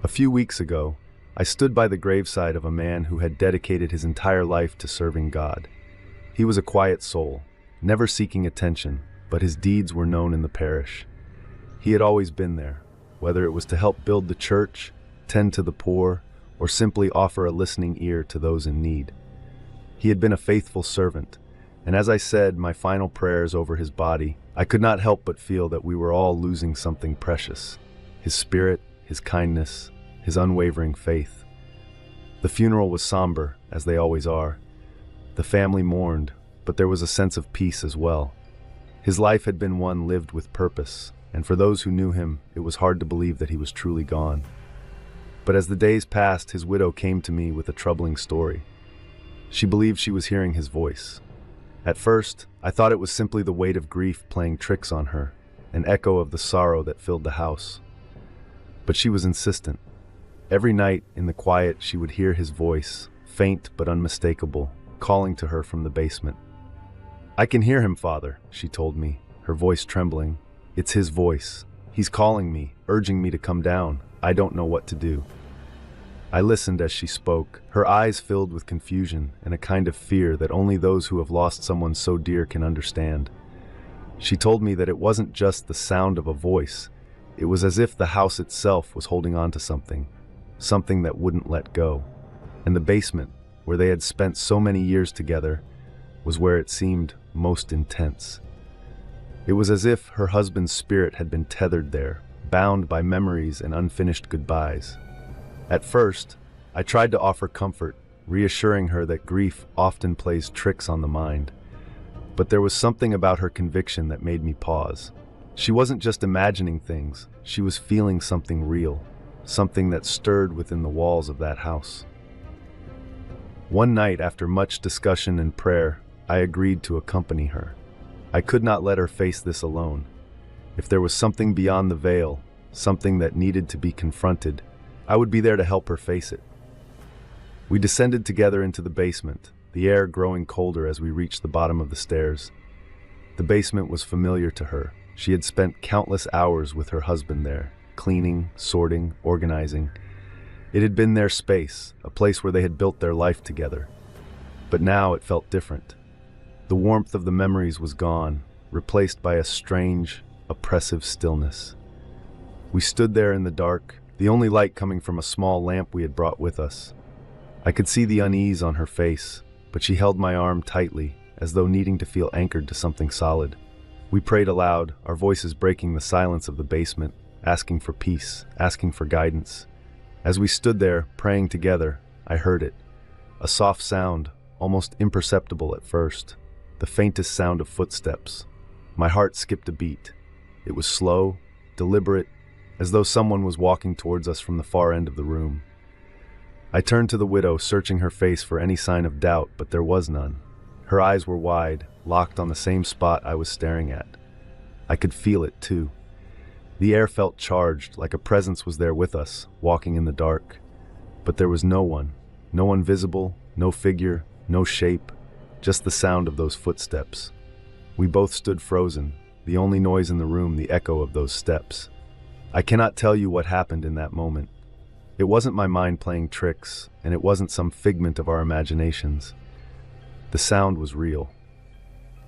A few weeks ago, I stood by the graveside of a man who had dedicated his entire life to serving God. He was a quiet soul, never seeking attention, but his deeds were known in the parish. He had always been there, whether it was to help build the church, tend to the poor, or simply offer a listening ear to those in need. He had been a faithful servant, and as I said my final prayers over his body, I could not help but feel that we were all losing something precious: his spirit, his kindness, his unwavering faith. The funeral was somber, as they always are. The family mourned, but there was a sense of peace as well. His life had been one lived with purpose, and for those who knew him, it was hard to believe that he was truly gone. But as the days passed, his widow came to me with a troubling story. She believed she was hearing his voice. At first, I thought it was simply the weight of grief playing tricks on her, an echo of the sorrow that filled the house. But she was insistent. Every night, in the quiet, she would hear his voice, faint but unmistakable, calling to her from the basement. "I can hear him, Father," she told me, her voice trembling. "It's his voice. He's calling me, urging me to come down. I don't know what to do." I listened as she spoke, her eyes filled with confusion and a kind of fear that only those who have lost someone so dear can understand. She told me that it wasn't just the sound of a voice. It was as if the house itself was holding on to something that wouldn't let go. And the basement, where they had spent so many years together, was where it seemed most intense. It was as if her husband's spirit had been tethered there, bound by memories and unfinished goodbyes. At first, I tried to offer comfort, reassuring her that grief often plays tricks on the mind. But there was something about her conviction that made me pause. She wasn't just imagining things, she was feeling something real, something that stirred within the walls of that house. One night, after much discussion and prayer, I agreed to accompany her. I could not let her face this alone. If there was something beyond the veil, something that needed to be confronted, I would be there to help her face it. We descended together into the basement, the air growing colder as we reached the bottom of the stairs. The basement was familiar to her. She had spent countless hours with her husband there, cleaning, sorting, organizing. It had been their space, a place where they had built their life together. But now it felt different. The warmth of the memories was gone, replaced by a strange, oppressive stillness. We stood there in the dark, the only light coming from a small lamp we had brought with us. I could see the unease on her face, but she held my arm tightly, as though needing to feel anchored to something solid. We prayed aloud, our voices breaking the silence of the basement, asking for peace, asking for guidance. As we stood there, praying together, I heard it. A soft sound, almost imperceptible at first. The faintest sound of footsteps. My heart skipped a beat. It was slow, deliberate, as though someone was walking towards us from the far end of the room. I turned to the widow, searching her face for any sign of doubt, but there was none. Her eyes were wide, locked on the same spot I was staring at. I could feel it, too. The air felt charged, like a presence was there with us, walking in the dark. But there was no one visible, no figure, no shape, just the sound of those footsteps. We both stood frozen, the only noise in the room the echo of those steps. I cannot tell you what happened in that moment. It wasn't my mind playing tricks, and it wasn't some figment of our imaginations. The sound was real.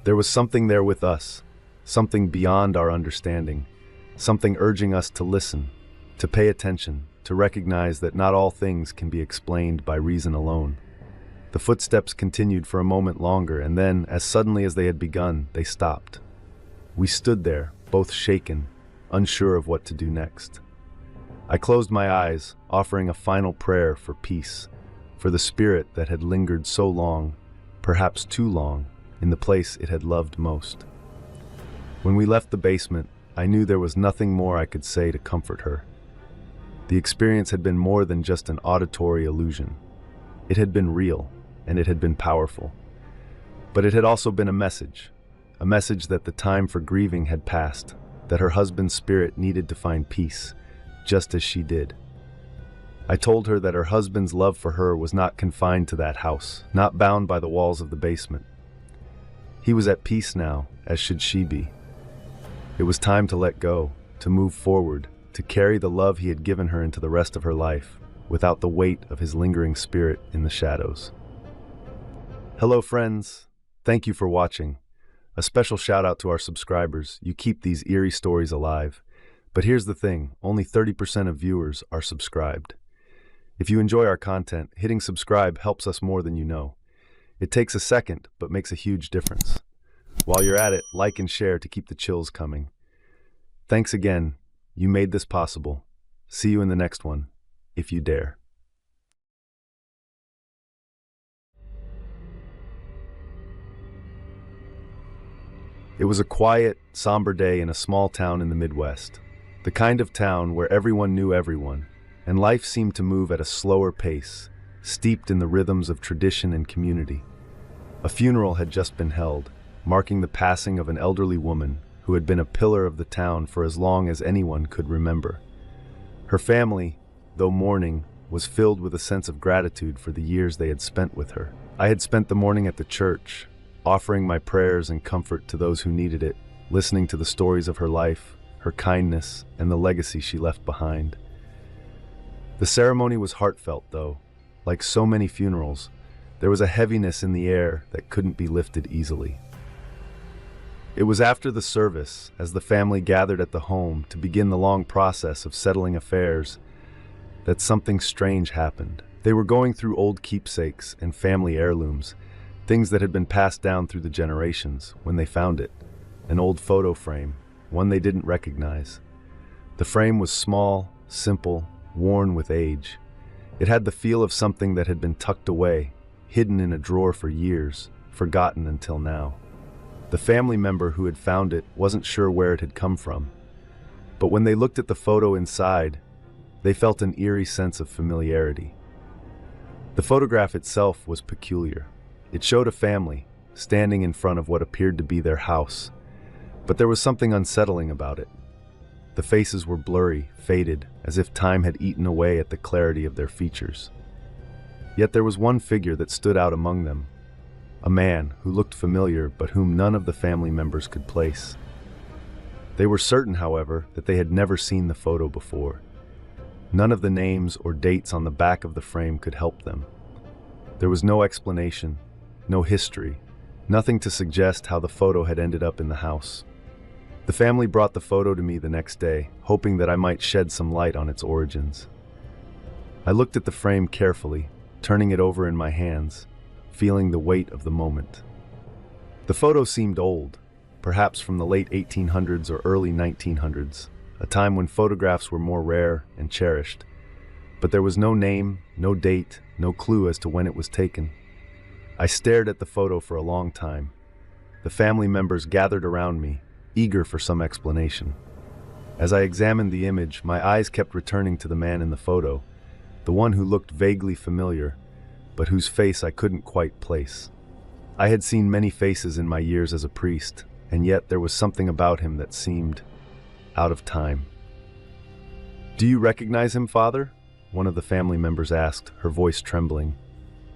There was something there with us, something beyond our understanding, something urging us to listen, to pay attention, to recognize that not all things can be explained by reason alone. The footsteps continued for a moment longer, and then, as suddenly as they had begun, they stopped. We stood there, both shaken, unsure of what to do next. I closed my eyes, offering a final prayer for peace, for the spirit that had lingered so long, perhaps too long, in the place it had loved most. When we left the basement, I knew there was nothing more I could say to comfort her. The experience had been more than just an auditory illusion. It had been real, and it had been powerful. But it had also been a message that the time for grieving had passed, that her husband's spirit needed to find peace, just as she did. I told her that her husband's love for her was not confined to that house, not bound by the walls of the basement. He was at peace now, as should she be. It was time to let go, to move forward, to carry the love he had given her into the rest of her life, without the weight of his lingering spirit in the shadows. Hello, friends. Thank you for watching. A special shout out to our subscribers. You keep these eerie stories alive. But here's the thing, only 30% of viewers are subscribed. If you enjoy our content, hitting subscribe helps us more than you know. It takes a second, but makes a huge difference. While you're at it, like and share to keep the chills coming. Thanks again. You made this possible. See you in the next one, if you dare. It was a quiet, somber day in a small town in the Midwest. The kind of town where everyone knew everyone, and life seemed to move at a slower pace, steeped in the rhythms of tradition and community. A funeral had just been held, marking the passing of an elderly woman who had been a pillar of the town for as long as anyone could remember. Her family, though mourning, was filled with a sense of gratitude for the years they had spent with her. I had spent the morning at the church, offering my prayers and comfort to those who needed it, listening to the stories of her life, her kindness, and the legacy she left behind. The ceremony was heartfelt, though. Like so many funerals, there was a heaviness in the air that couldn't be lifted easily. It was after the service, as the family gathered at the home to begin the long process of settling affairs, that something strange happened. They were going through old keepsakes and family heirlooms, things that had been passed down through the generations, when they found it. An old photo frame, one they didn't recognize. The frame was small, simple, worn with age. It had the feel of something that had been tucked away, hidden in a drawer for years, forgotten until now. The family member who had found it wasn't sure where it had come from. But when they looked at the photo inside, they felt an eerie sense of familiarity. The photograph itself was peculiar. It showed a family, standing in front of what appeared to be their house. But there was something unsettling about it. The faces were blurry, faded, as if time had eaten away at the clarity of their features. Yet there was one figure that stood out among them, a man who looked familiar but whom none of the family members could place. They were certain, however, that they had never seen the photo before. None of the names or dates on the back of the frame could help them. There was no explanation, no history, nothing to suggest how the photo had ended up in the house. The family brought the photo to me the next day, hoping that I might shed some light on its origins. I looked at the frame carefully, turning it over in my hands, feeling the weight of the moment. The photo seemed old, perhaps from the late 1800s or early 1900s, a time when photographs were more rare and cherished. But there was no name, no date, no clue as to when it was taken. I stared at the photo for a long time. The family members gathered around me, eager for some explanation. As I examined the image, my eyes kept returning to the man in the photo, the one who looked vaguely familiar, but whose face I couldn't quite place. I had seen many faces in my years as a priest, and yet there was something about him that seemed out of time. "Do you recognize him, Father?" one of the family members asked, her voice trembling.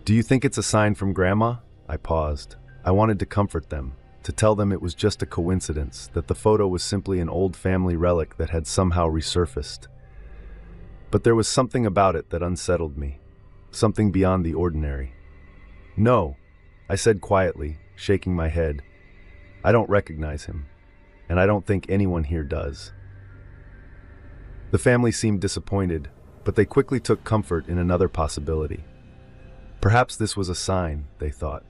"Do you think it's a sign from Grandma?" I paused. I wanted to comfort them, to tell them it was just a coincidence, that the photo was simply an old family relic that had somehow resurfaced. But there was something about it that unsettled me, something beyond the ordinary. "No," I said quietly, shaking my head. "I don't recognize him, and I don't think anyone here does." The family seemed disappointed, but they quickly took comfort in another possibility. Perhaps this was a sign, they thought,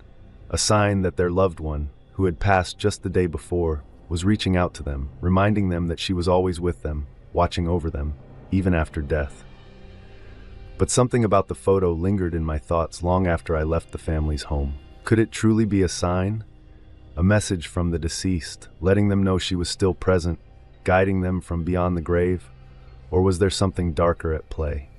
a sign that their loved one, who had passed just the day before, was reaching out to them, reminding them that she was always with them, watching over them, even after death. But something about the photo lingered in my thoughts long after I left the family's home. Could it truly be a sign? A message from the deceased, letting them know she was still present, guiding them from beyond the grave? Or was there something darker at play?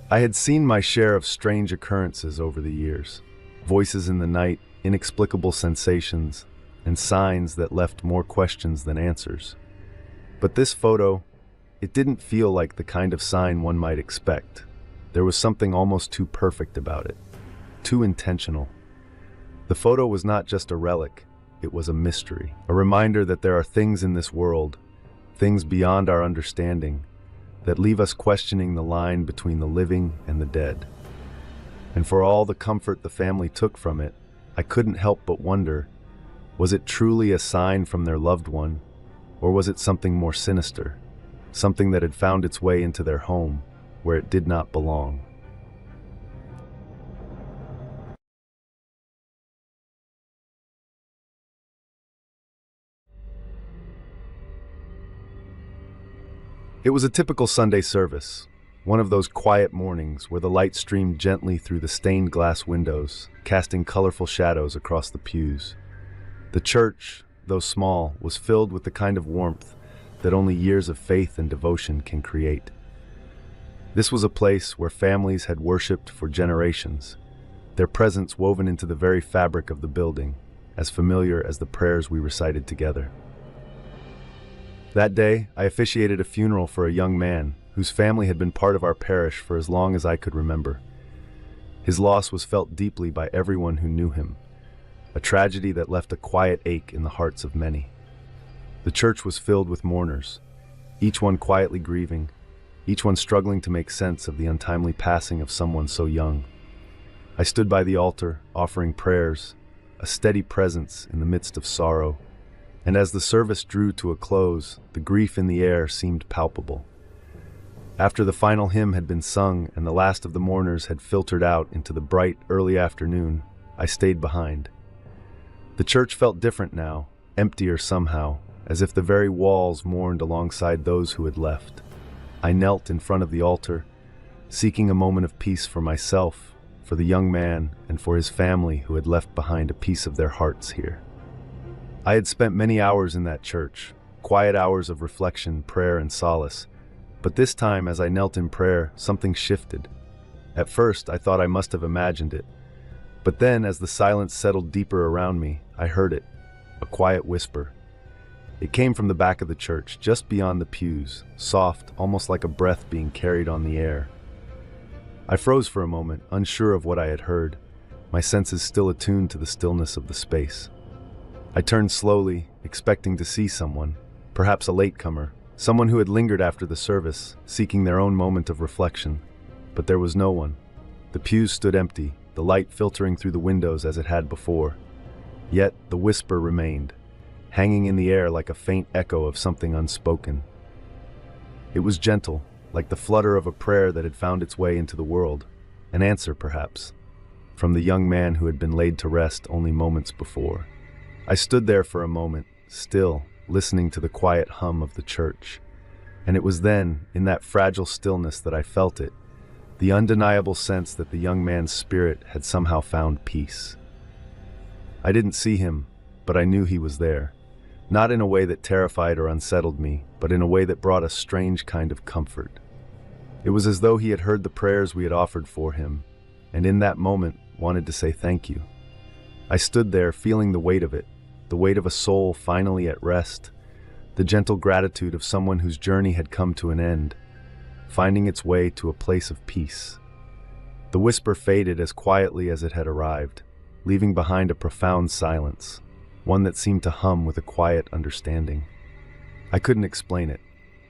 I had seen my share of strange occurrences over the years. Voices in the night, inexplicable sensations, and signs that left more questions than answers. But this photo, it didn't feel like the kind of sign one might expect. There was something almost too perfect about it, too intentional. The photo was not just a relic, it was a mystery, a reminder that there are things in this world, things beyond our understanding, that leave us questioning the line between the living and the dead. And for all the comfort the family took from it, I couldn't help but wonder, was it truly a sign from their loved one, or was it something more sinister, something that had found its way into their home, where it did not belong? It was a typical Sunday service, one of those quiet mornings where the light streamed gently through the stained glass windows, casting colorful shadows across the pews. The church, though small, was filled with the kind of warmth that only years of faith and devotion can create. This was a place where families had worshipped for generations, their presence woven into the very fabric of the building, as familiar as the prayers we recited together. That day, I officiated a funeral for a young man whose family had been part of our parish for as long as I could remember. His loss was felt deeply by everyone who knew him, a tragedy that left a quiet ache in the hearts of many. The church was filled with mourners, each one quietly grieving, each one struggling to make sense of the untimely passing of someone so young. I stood by the altar, offering prayers, a steady presence in the midst of sorrow, and as the service drew to a close, the grief in the air seemed palpable. After the final hymn had been sung and the last of the mourners had filtered out into the bright, early afternoon, I stayed behind. The church felt different now, emptier somehow, as if the very walls mourned alongside those who had left. I knelt in front of the altar, seeking a moment of peace for myself, for the young man, and for his family who had left behind a piece of their hearts here. I had spent many hours in that church, quiet hours of reflection, prayer, and solace. But this time, as I knelt in prayer, something shifted. At first, I thought I must have imagined it. But then, as the silence settled deeper around me, I heard it, a quiet whisper. It came from the back of the church, just beyond the pews, soft, almost like a breath being carried on the air. I froze for a moment, unsure of what I had heard, my senses still attuned to the stillness of the space. I turned slowly, expecting to see someone, perhaps a latecomer, someone who had lingered after the service, seeking their own moment of reflection. But there was no one. The pews stood empty, the light filtering through the windows as it had before. Yet the whisper remained, hanging in the air like a faint echo of something unspoken. It was gentle, like the flutter of a prayer that had found its way into the world, an answer perhaps, from the young man who had been laid to rest only moments before. I stood there for a moment, still, listening to the quiet hum of the church. And it was then, in that fragile stillness, that I felt it, the undeniable sense that the young man's spirit had somehow found peace. I didn't see him, but I knew he was there, not in a way that terrified or unsettled me, but in a way that brought a strange kind of comfort. It was as though he had heard the prayers we had offered for him, and in that moment wanted to say thank you. I stood there feeling the weight of it, the weight of a soul finally at rest, the gentle gratitude of someone whose journey had come to an end, finding its way to a place of peace. The whisper faded as quietly as it had arrived, leaving behind a profound silence, one that seemed to hum with a quiet understanding. I couldn't explain it.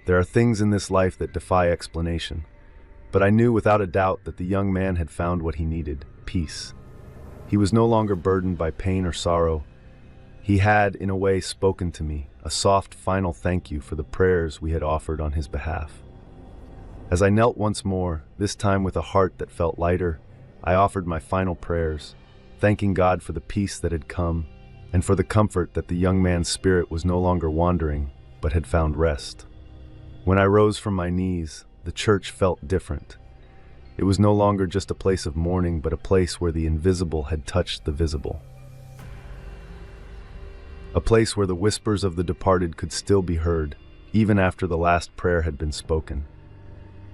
There are things in this life that defy explanation, but I knew without a doubt that the young man had found what he needed, peace. He was no longer burdened by pain or sorrow. He had, in a way, spoken to me, a soft final thank you for the prayers we had offered on his behalf. As I knelt once more, this time with a heart that felt lighter, I offered my final prayers, thanking God for the peace that had come, and for the comfort that the young man's spirit was no longer wandering, but had found rest. When I rose from my knees, the church felt different. It was no longer just a place of mourning, but a place where the invisible had touched the visible. A place where the whispers of the departed could still be heard, even after the last prayer had been spoken.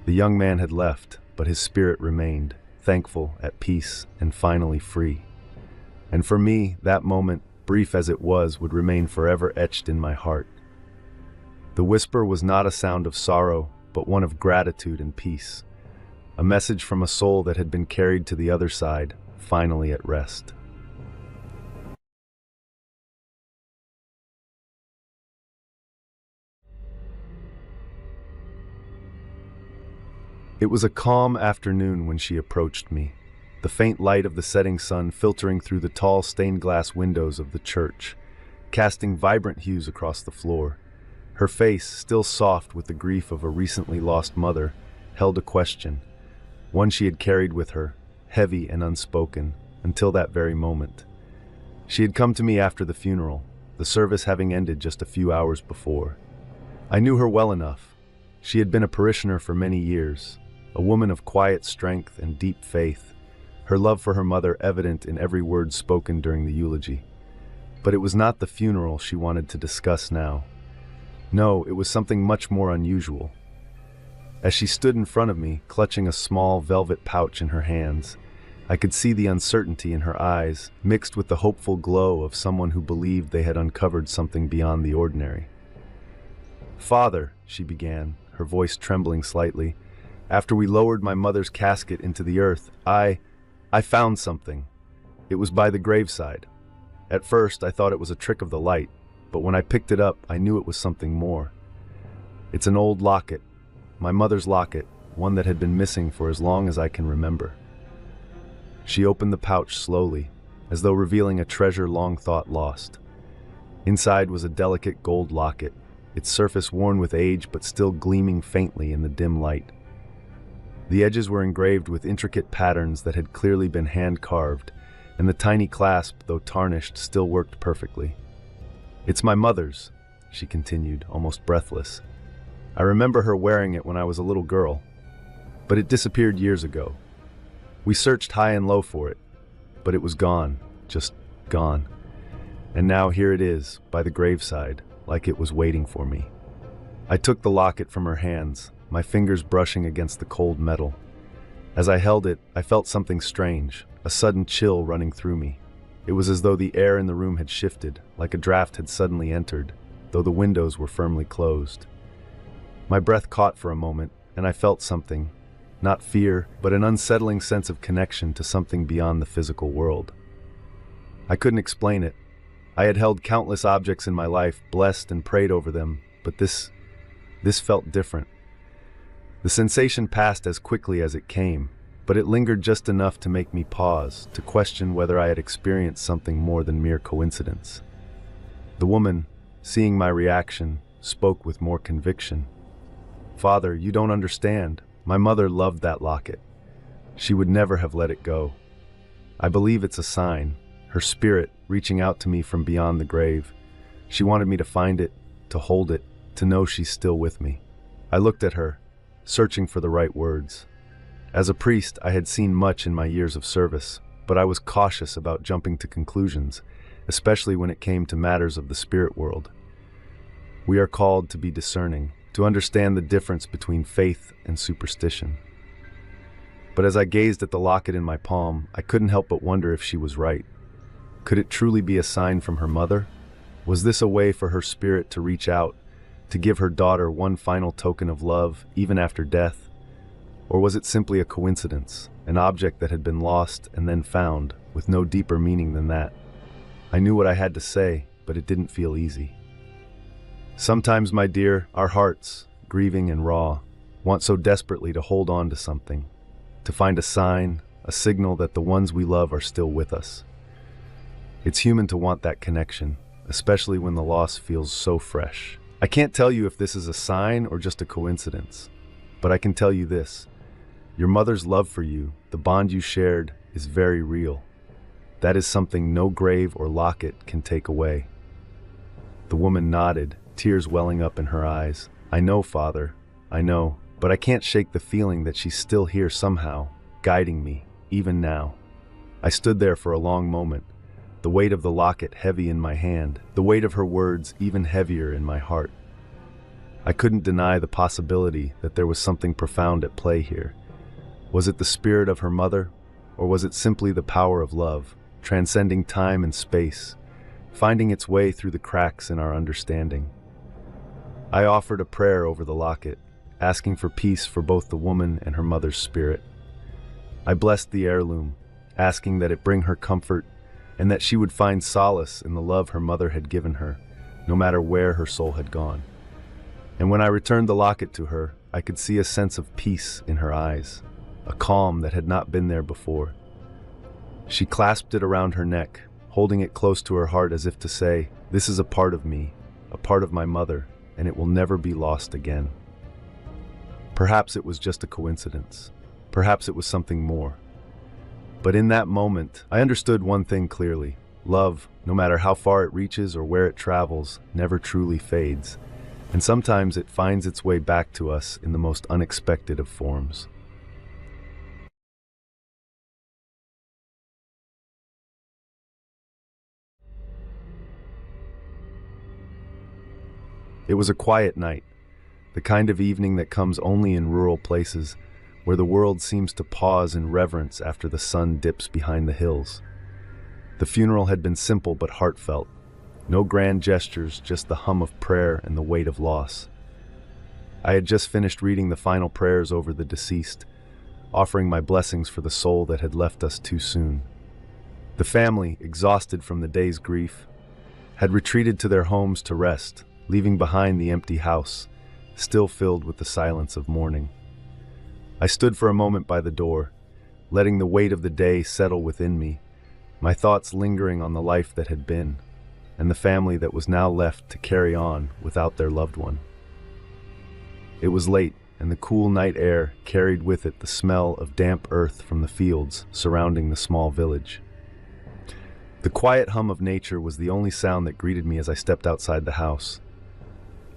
The young man had left, but his spirit remained, thankful, at peace, and finally free. And for me, that moment, brief as it was, would remain forever etched in my heart. The whisper was not a sound of sorrow, but one of gratitude and peace, a message from a soul that had been carried to the other side, finally at rest. It was a calm afternoon when she approached me, the faint light of the setting sun filtering through the tall stained glass windows of the church, casting vibrant hues across the floor. Her face, still soft with the grief of a recently lost mother, held a question, one she had carried with her, heavy and unspoken, until that very moment. She had come to me after the funeral, the service having ended just a few hours before. I knew her well enough. She had been a parishioner for many years, a woman of quiet strength and deep faith, her love for her mother evident in every word spoken during the eulogy. But it was not the funeral she wanted to discuss now. No, it was something much more unusual. As she stood in front of me, clutching a small velvet pouch in her hands, I could see the uncertainty in her eyes, mixed with the hopeful glow of someone who believed they had uncovered something beyond the ordinary. "Father," she began, her voice trembling slightly, "after we lowered my mother's casket into the earth, I found something. It was by the graveside. At first, I thought it was a trick of the light, but when I picked it up, I knew it was something more. It's an old locket, my mother's locket, one that had been missing for as long as I can remember." She opened the pouch slowly, as though revealing a treasure long thought lost. Inside was a delicate gold locket, its surface worn with age but still gleaming faintly in the dim light. The edges were engraved with intricate patterns that had clearly been hand-carved, and the tiny clasp, though tarnished, still worked perfectly. "It's my mother's," she continued, almost breathless. "I remember her wearing it when I was a little girl, but it disappeared years ago. We searched high and low for it, but it was gone, just gone. And now here it is, by the graveside, like it was waiting for me." I took the locket from her hands, my fingers brushing against the cold metal. As I held it, I felt something strange, a sudden chill running through me. It was as though the air in the room had shifted, like a draft had suddenly entered, though the windows were firmly closed. My breath caught for a moment, and I felt something, not fear, but an unsettling sense of connection to something beyond the physical world. I couldn't explain it. I had held countless objects in my life, blessed and prayed over them, but this felt different. The sensation passed as quickly as it came, but it lingered just enough to make me pause, to question whether I had experienced something more than mere coincidence. The woman, seeing my reaction, spoke with more conviction. "Father, you don't understand. My mother loved that locket. She would never have let it go. I believe it's a sign, her spirit reaching out to me from beyond the grave. She wanted me to find it, to hold it, to know she's still with me." I looked at her, searching for the right words. As a priest, I had seen much in my years of service, but I was cautious about jumping to conclusions, especially when it came to matters of the spirit world. We are called to be discerning, to understand the difference between faith and superstition. But as I gazed at the locket in my palm, I couldn't help but wonder if she was right. Could it truly be a sign from her mother? Was this a way for her spirit to reach out, to give her daughter one final token of love, even after death? Or was it simply a coincidence, an object that had been lost and then found, with no deeper meaning than that? I knew what I had to say, but it didn't feel easy. Sometimes, my dear, our hearts, grieving and raw, want so desperately to hold on to something, to find a sign, a signal that the ones we love are still with us. It's human to want that connection, especially when the loss feels so fresh. I can't tell you if this is a sign or just a coincidence, but I can tell you this. Your mother's love for you, the bond you shared, is very real. That is something no grave or locket can take away. The woman nodded, tears welling up in her eyes. "I know, Father, I know, but I can't shake the feeling that she's still here somehow, guiding me, even now." I stood there for a long moment, the weight of the locket heavy in my hand, the weight of her words even heavier in my heart. I couldn't deny the possibility that there was something profound at play here. Was it the spirit of her mother, or was it simply the power of love, transcending time and space, finding its way through the cracks in our understanding? I offered a prayer over the locket, asking for peace for both the woman and her mother's spirit. I blessed the heirloom, asking that it bring her comfort and that she would find solace in the love her mother had given her, no matter where her soul had gone. And when I returned the locket to her, I could see a sense of peace in her eyes, a calm that had not been there before. She clasped it around her neck, holding it close to her heart as if to say, "This is a part of me, a part of my mother, and it will never be lost again." Perhaps it was just a coincidence. Perhaps it was something more. But in that moment, I understood one thing clearly. Love, no matter how far it reaches or where it travels, never truly fades. And sometimes it finds its way back to us in the most unexpected of forms. It was a quiet night, the kind of evening that comes only in rural places, where the world seems to pause in reverence after the sun dips behind the hills. The funeral had been simple but heartfelt. No grand gestures, just the hum of prayer and the weight of loss. I had just finished reading the final prayers over the deceased, offering my blessings for the soul that had left us too soon. The family, exhausted from the day's grief, had retreated to their homes to rest, leaving behind the empty house, still filled with the silence of mourning. I stood for a moment by the door, letting the weight of the day settle within me, my thoughts lingering on the life that had been, and the family that was now left to carry on without their loved one. It was late, and the cool night air carried with it the smell of damp earth from the fields surrounding the small village. The quiet hum of nature was the only sound that greeted me as I stepped outside the house.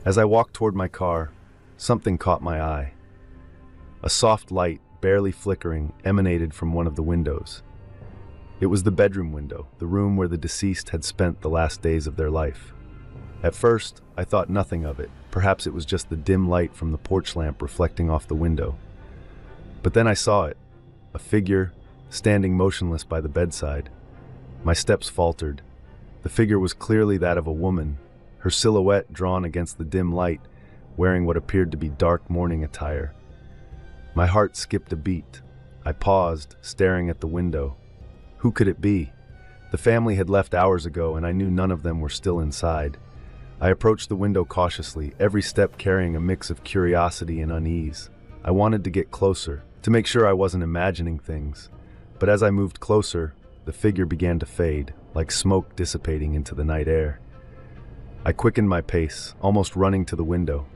As I walked toward my car, something caught my eye. A soft light, barely flickering, emanated from one of the windows. It was the bedroom window, the room where the deceased had spent the last days of their life. At first, I thought nothing of it. Perhaps it was just the dim light from the porch lamp reflecting off the window. But then I saw it, a figure standing motionless by the bedside. My steps faltered. The figure was clearly that of a woman, her silhouette drawn against the dim light, wearing what appeared to be dark mourning attire. My heart skipped a beat. I paused, staring at the window. Who could it be? The family had left hours ago, and I knew none of them were still inside. I approached the window cautiously, every step carrying a mix of curiosity and unease. I wanted to get closer, to make sure I wasn't imagining things. But as I moved closer, the figure began to fade, like smoke dissipating into the night air. I quickened my pace, almost running to the window.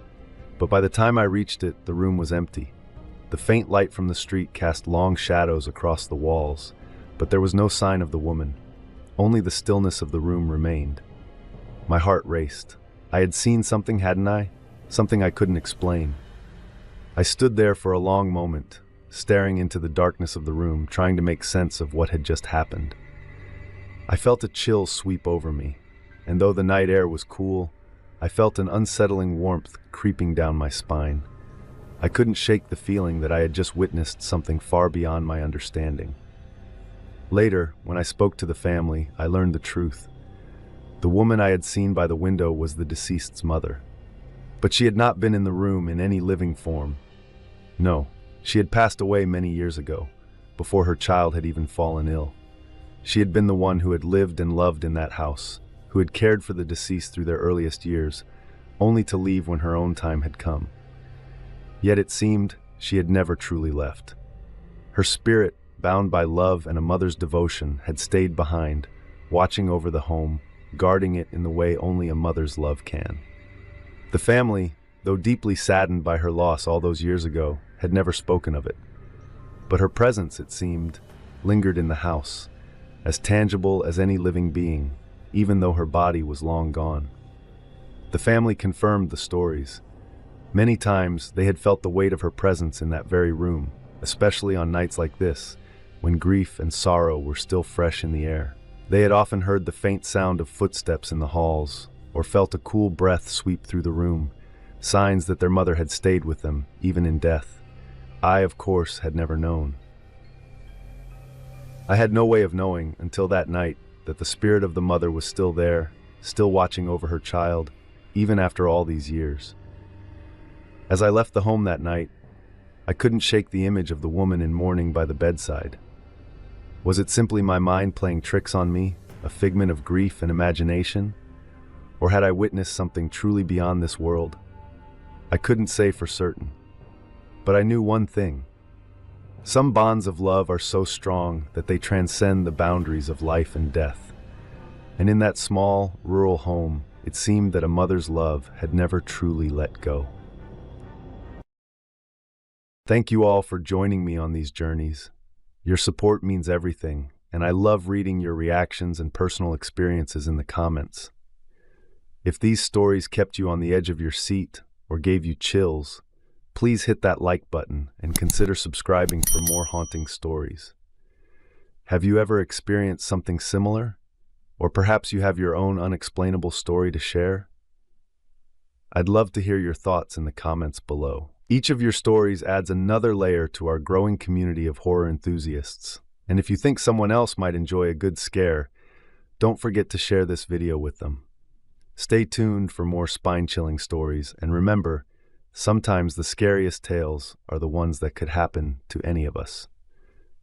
But by the time I reached it, the room was empty. The faint light from the street cast long shadows across the walls, but there was no sign of the woman. Only the stillness of the room remained. My heart raced. I had seen something, hadn't I? Something I couldn't explain. I stood there for a long moment, staring into the darkness of the room, trying to make sense of what had just happened. I felt a chill sweep over me, and though the night air was cool, I felt an unsettling warmth creeping down my spine. I couldn't shake the feeling that I had just witnessed something far beyond my understanding. Later, when I spoke to the family, I learned the truth. The woman I had seen by the window was the deceased's mother. But she had not been in the room in any living form. No, she had passed away many years ago, before her child had even fallen ill. She had been the one who had lived and loved in that house, who had cared for the deceased through their earliest years, only to leave when her own time had come. Yet it seemed she had never truly left. Her spirit, bound by love and a mother's devotion, had stayed behind, watching over the home, guarding it in the way only a mother's love can. The family, though deeply saddened by her loss all those years ago, had never spoken of it. But her presence, it seemed, lingered in the house, as tangible as any living being, even though her body was long gone. The family confirmed the stories. Many times they had felt the weight of her presence in that very room, especially on nights like this, when grief and sorrow were still fresh in the air. They had often heard the faint sound of footsteps in the halls, or felt a cool breath sweep through the room, signs that their mother had stayed with them, even in death. I, of course, had never known. I had no way of knowing, until that night, that the spirit of the mother was still there, still watching over her child, even after all these years. As I left the home that night, I couldn't shake the image of the woman in mourning by the bedside. Was it simply my mind playing tricks on me, a figment of grief and imagination? Or had I witnessed something truly beyond this world? I couldn't say for certain. But I knew one thing. Some bonds of love are so strong that they transcend the boundaries of life and death. And in that small, rural home, it seemed that a mother's love had never truly let go. Thank you all for joining me on these journeys. Your support means everything, and I love reading your reactions and personal experiences in the comments. If these stories kept you on the edge of your seat or gave you chills, please hit that like button and consider subscribing for more haunting stories. Have you ever experienced something similar? Or perhaps you have your own unexplainable story to share? I'd love to hear your thoughts in the comments below. Each of your stories adds another layer to our growing community of horror enthusiasts. And if you think someone else might enjoy a good scare, don't forget to share this video with them. Stay tuned for more spine-chilling stories, and remember, sometimes the scariest tales are the ones that could happen to any of us.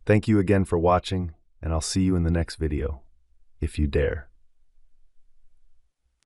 Thank you again for watching, and I'll see you in the next video, if you dare.